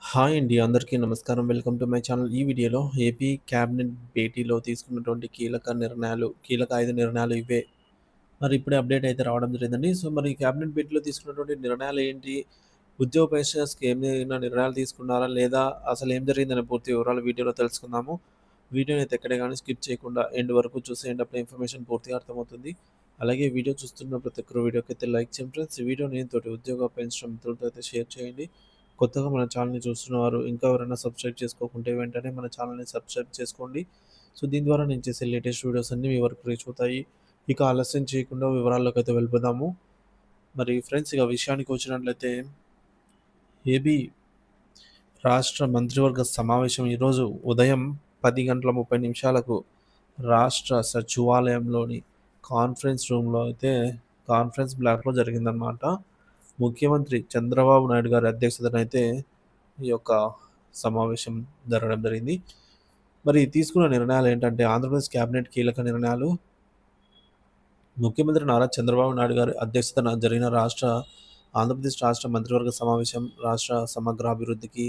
Hi అండి. అందరికీ నమస్కారం. Welcome to my channel. ఈ వీడియోలో ఏపీ క్యాబినెట్ భేటీలో తీసుకున్నటువంటి కీలక 5 నిర్ణయాలు ఇవే. మరి ఇప్పుడే అప్డేట్ అయితే రావడం జరిగిందండి. సో, మరి క్యాబినెట్ భేటీలో తీసుకున్నటువంటి నిర్ణయాలు ఏంటి? ఉద్యోగ పెన్షనర్స్‌కి ఏమైనా నిర్ణయాలు తీసుకున్నారా? లేదా అసలేం జరిగిందనే పూర్తి వివరాలు వీడియోలో తెలుసుకుందాము. వీడియోని అయితే ఎక్కడ గాని స్కిప్ చేయకుండా ఎండ్ వరకు చూసేయండి. అప్పుడు ఇన్ఫర్మేషన్ పూర్తిగా అర్థమవుతుంది. అలాగే వీడియో చూస్తున్న ప్రతి ఒక్కరు వీడియోకైతే లైక్ చేయండి ఫ్రెండ్స్. ఈ వీడియోని తోటి ఉద్యోగ పెన్షన్ మిత్రులతో అయితే షేర్ చేయండి. కొత్తగా మన ఛానల్‌ని చూస్తున్నవారు ఇంకా ఎవరైనా సబ్స్క్రైబ్ చేసుకోకుంటే వెంటనే మన ఛానల్‌ని సబ్స్క్రైబ్ చేసుకోండి. సో, దీని ద్వారా నేను చేసే లేటెస్ట్ వీడియోస్ అన్నీ మీ వరకు రీచ్ అవుతాయి. ఇక ఆలస్యం చేయకుండా వివరాల్లోకైతే వెళ్ళిపోదాము. మరి ఫ్రెండ్స్ ఇక విషయానికి వచ్చినట్లయితే ఏబీ రాష్ట్ర మంత్రివర్గ సమావేశం ఈరోజు ఉదయం 10:30 రాష్ట్ర సచివాలయంలోని కాన్ఫరెన్స్ రూమ్‌లో అయితే కాన్ఫరెన్స్ బ్లాక్‌లో జరిగిందనమాట. ముఖ్యమంత్రి చంద్రబాబు నాయుడు గారి అధ్యక్షతన అయితే ఈ యొక్క సమావేశం జరగడం జరిగింది. మరి తీసుకున్న నిర్ణయాలేంటంటే ఆంధ్రప్రదేశ్ క్యాబినెట్ కీలక నిర్ణయాలు ముఖ్యమంత్రి నారా చంద్రబాబు నాయుడు గారి అధ్యక్షతన జరిగిన ఆంధ్రప్రదేశ్ రాష్ట్ర మంత్రివర్గ సమావేశం రాష్ట్ర సమగ్ర అభివృద్ధికి,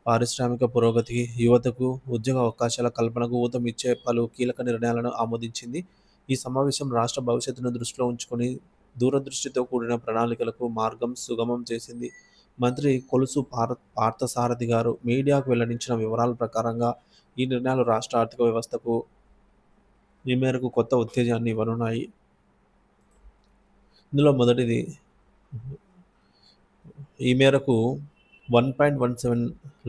పారిశ్రామిక పురోగతికి, యువతకు ఉద్యోగ అవకాశాల కల్పనకు ఊతమిచ్చే పలు కీలక నిర్ణయాలను ఆమోదించింది. ఈ సమావేశం రాష్ట్ర భవిష్యత్తును దృష్టిలో ఉంచుకొని దూరదృష్టితో కూడిన ప్రణాళికలకు మార్గం సుగమం చేసింది. మంత్రి కొలుసు పార్థసారథి గారు మీడియాకు వెల్లడించిన వివరాల ప్రకారంగా ఈ నిర్ణయాలు రాష్ట్ర ఆర్థిక వ్యవస్థకు ఈ మేరకు కొత్త ఉత్తేజాన్ని ఇవ్వనున్నాయి. ఇందులో మొదటిది ఈ మేరకు 1.17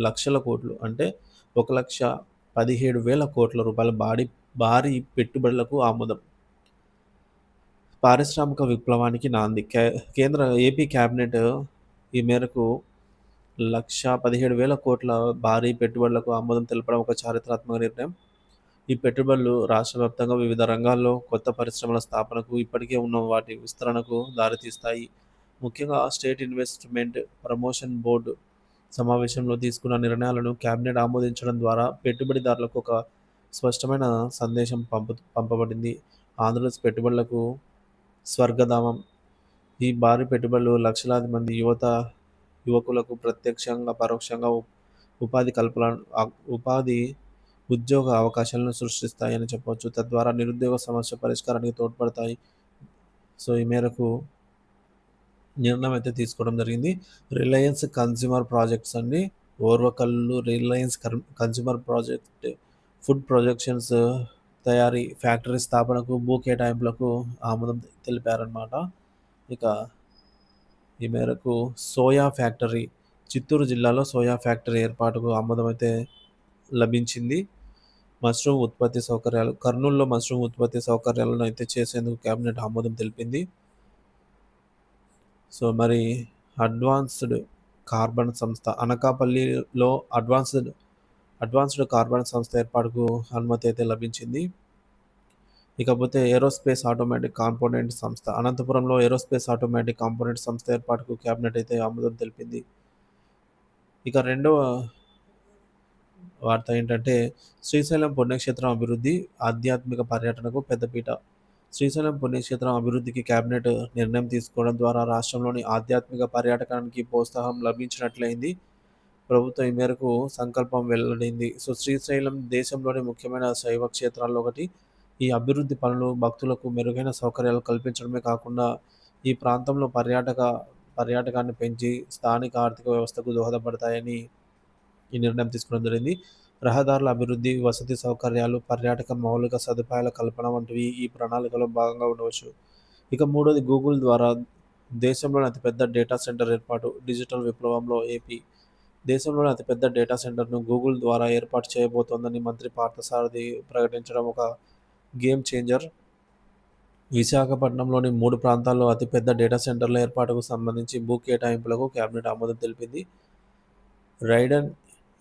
లక్షల కోట్లు అంటే 1,17,000 కోట్ల రూపాయల భారీ పెట్టుబడులకు ఆమోదం. పారిశ్రామిక విప్లవానికి నాంది. కేంద్ర ఏపీ క్యాబినెట్ ఈ మేరకు 1,17,000 కోట్ల భారీ పెట్టుబడులకు ఆమోదం తెలపడం ఒక చారిత్రాత్మక నిర్ణయం. ఈ పెట్టుబడులు రాష్ట్ర వ్యాప్తంగా వివిధ రంగాల్లో కొత్త పరిశ్రమల స్థాపనకు, ఇప్పటికే ఉన్న వాటి విస్తరణకు దారితీస్తాయి. ముఖ్యంగా స్టేట్ ఇన్వెస్ట్‌మెంట్ ప్రమోషన్ బోర్డ్ సమావేశంలో తీసుకున్న నిర్ణయాలను కేబినెట్ ఆమోదించడం ద్వారా పెట్టుబడిదారులకు ఒక స్పష్టమైన సందేశం పంపబడింది. ఆంధ్రప్రదేశ్ పెట్టుబడులకు స్వర్గధామం. ఈ భారీ పెట్టుబడులు లక్షలాది మంది యువకులకు ప్రత్యక్షంగా, పరోక్షంగా ఉపాధి కల్పన ఉపాధి ఉద్యోగ అవకాశాలను సృష్టిస్తాయని చెప్పవచ్చు. తద్వారా నిరుద్యోగ సమస్య పరిష్కారానికి తోడ్పడతాయి. సో, ఈ మేరకు నిర్ణయం అయితే తీసుకోవడం జరిగింది. రిలయన్స్ కన్స్యూమర్ ప్రాజెక్ట్స్ అండి. Orvakallu Reliance consumer project food projections తయారీ ఫ్యాక్టరీ స్థాపనకు భూ కేటాయింపులకు ఆమోదం తెలిపారనమాట. ఇక ఈ మేరకు చిత్తూరు జిల్లాలో సోయా ఫ్యాక్టరీ ఏర్పాటుకు ఆమోదం అయితే లభించింది. కర్నూలులో మష్రూమ్ ఉత్పత్తి సౌకర్యాలను అయితే చేసేందుకు కేబినెట్ ఆమోదం తెలిపింది. సో, మరి అడ్వాన్స్డ్ కార్బన్ సంస్థ అనకాపల్లిలో అడ్వాన్స్డ్ కార్బన్ సంస్థ ఏర్పాటుకు అనుమతి అయితే లభించింది. ఇకపోతే ఆటోమేటిక్ కాంపోనెంట్ సంస్థ అనంతపురంలో ఆటోమేటిక్ కాంపోనెంట్ సంస్థ ఏర్పాటుకు కేబినెట్ అయితే ఆమోదం తెలిపింది. ఇక రెండవ వార్త ఏంటంటే శ్రీశైలం పుణ్యక్షేత్రం అభివృద్ధి, ఆధ్యాత్మిక పర్యటనకు పెద్దపీట. శ్రీశైలం పుణ్యక్షేత్రం అభివృద్ధికి కేబినెట్ నిర్ణయం తీసుకోవడం ద్వారా రాష్ట్రంలోని ఆధ్యాత్మిక పర్యాటకానికి ప్రోత్సాహం లభించినట్లయింది. ప్రభుత్వం ఈ మేరకు సంకల్పం వెల్లడింది. సో, శ్రీశైలం దేశంలోని ముఖ్యమైన శైవ క్షేత్రాల్లో ఒకటి. ఈ అభివృద్ధి పనులు భక్తులకు మెరుగైన సౌకర్యాలు కల్పించడమే కాకుండా ఈ ప్రాంతంలో పర్యాటకాన్ని పెంచి స్థానిక ఆర్థిక వ్యవస్థకు దోహదపడతాయని ఈ నిర్ణయం తీసుకోవడం జరిగింది. రహదారుల అభివృద్ధి, వసతి సౌకర్యాలు, పర్యాటక మౌలిక సదుపాయాల కల్పన వంటివి ఈ ప్రణాళికలో భాగంగా ఉండవచ్చు. ఇక మూడోది గూగుల్ ద్వారా దేశంలోని అతిపెద్ద డేటా సెంటర్ ఏర్పాటు. డిజిటల్ విప్లవంలో ఏపీ దేశంలోని అతిపెద్ద డేటా సెంటర్‌ను గూగుల్ ద్వారా ఏర్పాటు చేయబోతోందని మంత్రి పార్థసారథి ప్రకటించడం ఒక గేమ్ చేంజర్. విశాఖపట్నంలోని 3 ప్రాంతాల్లో అతిపెద్ద డేటా సెంటర్ల ఏర్పాటుకు సంబంధించి భూ కేటాయింపులకు కేబినెట్ ఆమోదం తెలిపింది. రైడన్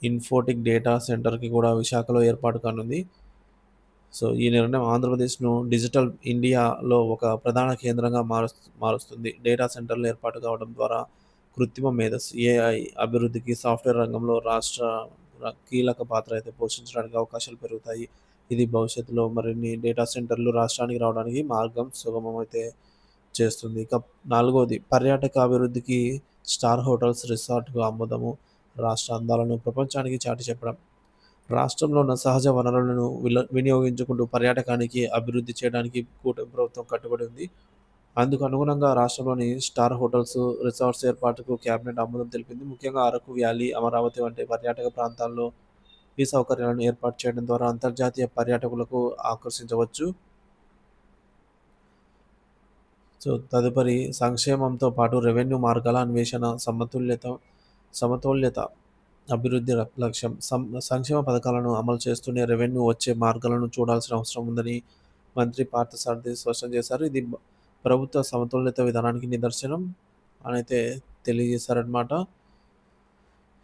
ఇన్ఫోటిక్ డేటా సెంటర్‌కి కూడా విశాఖలో ఏర్పాటు కానుంది. సో, ఈ నిర్ణయం ఆంధ్రప్రదేశ్‌ను డిజిటల్ ఇండియాలో ఒక ప్రధాన కేంద్రంగా మారుస్తుంది. డేటా సెంటర్లు ఏర్పాటు కావడం ద్వారా కృత్రిమ మేధస్సు ఏఐ అభివృద్ధికి సాఫ్ట్‌వేర్ రంగంలో కీలక పాత్ర అయితే పోషించడానికి అవకాశాలు పెరుగుతాయి. ఇది భవిష్యత్తులో మరిన్ని డేటా సెంటర్లు రాష్ట్రానికి రావడానికి మార్గం సుగమమైతే చేస్తుంది. ఇక నాలుగోది పర్యాటక అభివృద్ధికి స్టార్ హోటల్స్ రిసార్ట్‌కు ఆమోదము. రాష్ట్ర అందాలను ప్రపంచానికి చాటి చెప్పడం, రాష్ట్రంలో ఉన్న సహజ వనరులను వినియోగించుకుంటూ పర్యాటకానికి అభివృద్ధి చేయడానికి కూటమి ప్రభుత్వం కట్టుబడి ఉంది. అందుకు అనుగుణంగా రాష్ట్రంలోని స్టార్ హోటల్స్, రిసార్ట్స్ ఏర్పాటుకు కేబినెట్ ఆమోదం తెలిపింది. ముఖ్యంగా అరకు వ్యాలీ, అమరావతి వంటి పర్యాటక ప్రాంతాల్లో ఈ సౌకర్యాలను ఏర్పాటు చేయడం ద్వారా అంతర్జాతీయ పర్యాటకులకు ఆకర్షించవచ్చు. సో, తదుపరి సంక్షేమంతో పాటు రెవెన్యూ మార్గాల అన్వేషణ, సమతుల్యత అభివృద్ధి లక్ష్యం. సంక్షేమ పథకాలను అమలు చేస్తూనే రెవెన్యూ వచ్చే మార్గాలను చూడాల్సిన అవసరం ఉందని మంత్రి పార్థసారథి స్పష్టం చేశారు. ఇది ప్రభుత్వ సమతుల్యత విధానానికి నిదర్శనం అనైతే తెలియజేశారనమాట.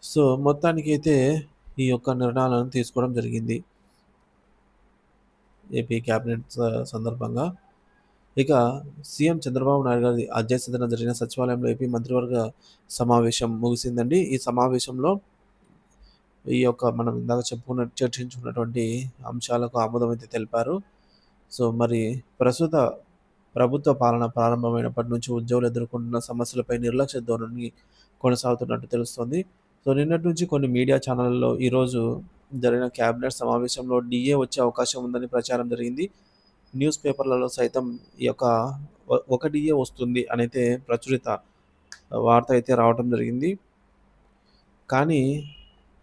సో, మొత్తానికైతే ఈ యొక్క నిర్ణయాలను తీసుకోవడం జరిగింది ఏపీ క్యాబినెట్ సందర్భంగా. ఇక సీఎం చంద్రబాబు నాయుడు గారి అధ్యక్షతన జరిగిన సచివాలయంలో ఏపీ మంత్రివర్గ సమావేశం ముగిసిందండి. ఈ సమావేశంలో ఈ యొక్క మనం ఇందాక చర్చించుకున్నటువంటి అంశాలకు ఆమోదం అయితే తెలిపారు. సో, మరి ప్రస్తుత ప్రభుత్వ పాలన ప్రారంభమైనప్పటి నుంచి ఉద్యోగులు ఎదుర్కొంటున్న సమస్యలపై నిర్లక్ష్య ధోరణి కొనసాగుతున్నట్టు తెలుస్తోంది. సో, నిన్నటి నుంచి కొన్ని మీడియా ఛానళ్లలో ఈరోజు జరిగిన కేబినెట్ సమావేశంలో డీఏ వచ్చే అవకాశం ఉందని ప్రచారం జరిగింది. న్యూస్ పేపర్లలో సైతం ఈ యొక్క ఒక డీఏ వస్తుంది అనైతే ప్రచురిత వార్త అయితే రావడం జరిగింది. కానీ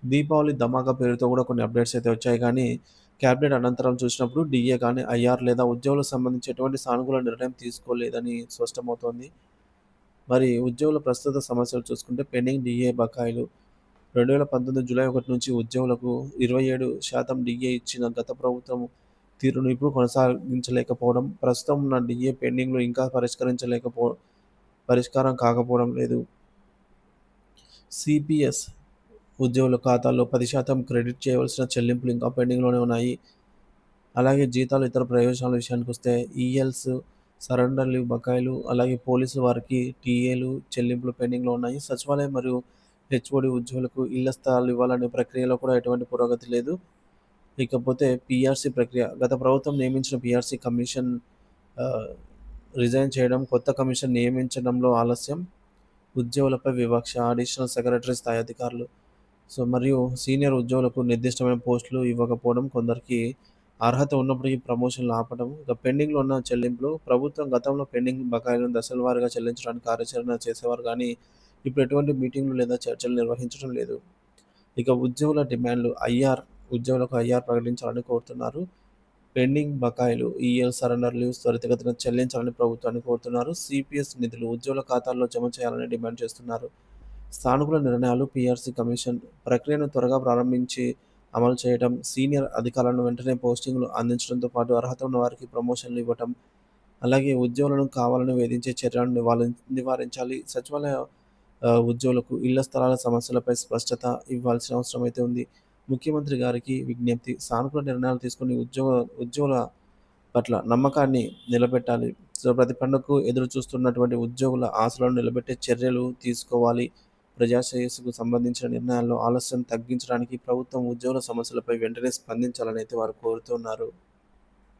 దీపావళి ధమాకా పేరుతో కూడా కొన్ని అప్డేట్స్ అయితే వచ్చాయి. కానీ క్యాబినెట్ అనంతరం చూసినప్పుడు డీఏ కానీ, ఐఆర్ లేదా ఉద్యోగులకు సంబంధించి ఎటువంటి సానుకూల నిర్ణయం తీసుకోలేదని స్పష్టమవుతోంది. మరి ఉద్యోగుల ప్రస్తుత సమస్యలు చూసుకుంటే పెండింగ్ డీఏ బకాయిలు 2019 జూలై 1 నుంచి ఉద్యోగులకు 27% డీఏ ఇచ్చిన గత ప్రభుత్వం తీరును ఇప్పుడు కొనసాగించలేకపోవడం, ప్రస్తుతం ఉన్న డీఏ పెండింగ్‌లు ఇంకా పరిష్కారం కాకపోవడం లేదు. సిపిఎస్ ఉద్యోగుల ఖాతాల్లో 10% క్రెడిట్ చేయవలసిన చెల్లింపులు ఇంకా పెండింగ్‌లోనే ఉన్నాయి. అలాగే జీతాలు, ఇతర ప్రయోజనాల విషయానికొస్తే ఈఎల్స్, సరెండర్ లీవ్ బకాయిలు, అలాగే పోలీసు వారికి టీఏలు చెల్లింపులు పెండింగ్‌లో ఉన్నాయి. సచివాలయం మరియు హెచ్ఓడి ఉద్యోగులకు ఇళ్ల స్థలాలు ఇవ్వాలనే ప్రక్రియలో కూడా ఎటువంటి పురోగతి లేదు. ఇకపోతే పీఆర్సీ ప్రక్రియ. గత ప్రభుత్వం నియమించిన పీఆర్సీ కమిషన్ రిజైన్ చేయడం, కొత్త కమిషన్ నియమించడంలో ఆలస్యం, ఉద్యోగులపై వివక్ష, అడిషనల్ సెక్రటరీ స్థాయి అధికారులు. సో, మరియు సీనియర్ ఉద్యోగులకు నిర్దిష్టమైన పోస్టులు ఇవ్వకపోవడం, కొందరికి అర్హత ఉన్నప్పటికీ ప్రమోషన్లు ఆపడం, ఇక పెండింగ్‌లో ఉన్న చెల్లింపులు. ప్రభుత్వం గతంలో పెండింగ్ బకాయిలను దశల వారీగా చెల్లించడానికి కార్యాచరణ చేసేవారు కానీ, ఇప్పుడు ఎటువంటి మీటింగ్‌లు లేదా చర్చలు నిర్వహించడం లేదు. ఇక ఉద్యోగుల డిమాండ్లు. ఉద్యోగులకు ఐఆర్ ప్రకటించాలని కోరుతున్నారు. పెండింగ్ బకాయిలు, ఈఎల్, సరెండర్ లీవ్స్ త్వరితగతిన చెల్లించాలని ప్రభుత్వాన్ని కోరుతున్నారు. సిపిఎస్ నిధులు ఉద్యోగుల ఖాతాల్లో జమ చేయాలని డిమాండ్ చేస్తున్నారు. సానుకూల నిర్ణయాలు. పీఆర్సీ కమిషన్ ప్రక్రియను త్వరగా ప్రారంభించి అమలు చేయడం, సీనియర్ అధికారులను వెంటనే పోస్టింగ్‌లు అందించడంతో పాటు అర్హత ఉన్న వారికి ప్రమోషన్లు ఇవ్వటం, అలాగే ఉద్యోగులను కావాలని వేధించే చర్యలను నివారించాలి. సచివాలయ ఉద్యోగులకు ఇళ్ల స్థలాల సమస్యలపై స్పష్టత ఇవ్వాల్సిన అవసరం అయితే ఉంది. ముఖ్యమంత్రి గారికి విజ్ఞప్తి. సానుకూల నిర్ణయాలు తీసుకొని ఉద్యోగుల పట్ల నమ్మకాన్ని నిలబెట్టాలి. సో, ప్రతి పండుగకు ఎదురు చూస్తున్నటువంటి ఉద్యోగుల ఆశలను నిలబెట్టే చర్యలు తీసుకోవాలి. ప్రజా శ్రేయస్సుకు సంబంధించిన నిర్ణయాల్లో ఆలస్యం తగ్గించడానికి ప్రభుత్వం ఉద్యోగుల సమస్యలపై వెంటనే స్పందించాలని అయితే వారు కోరుతున్నారు.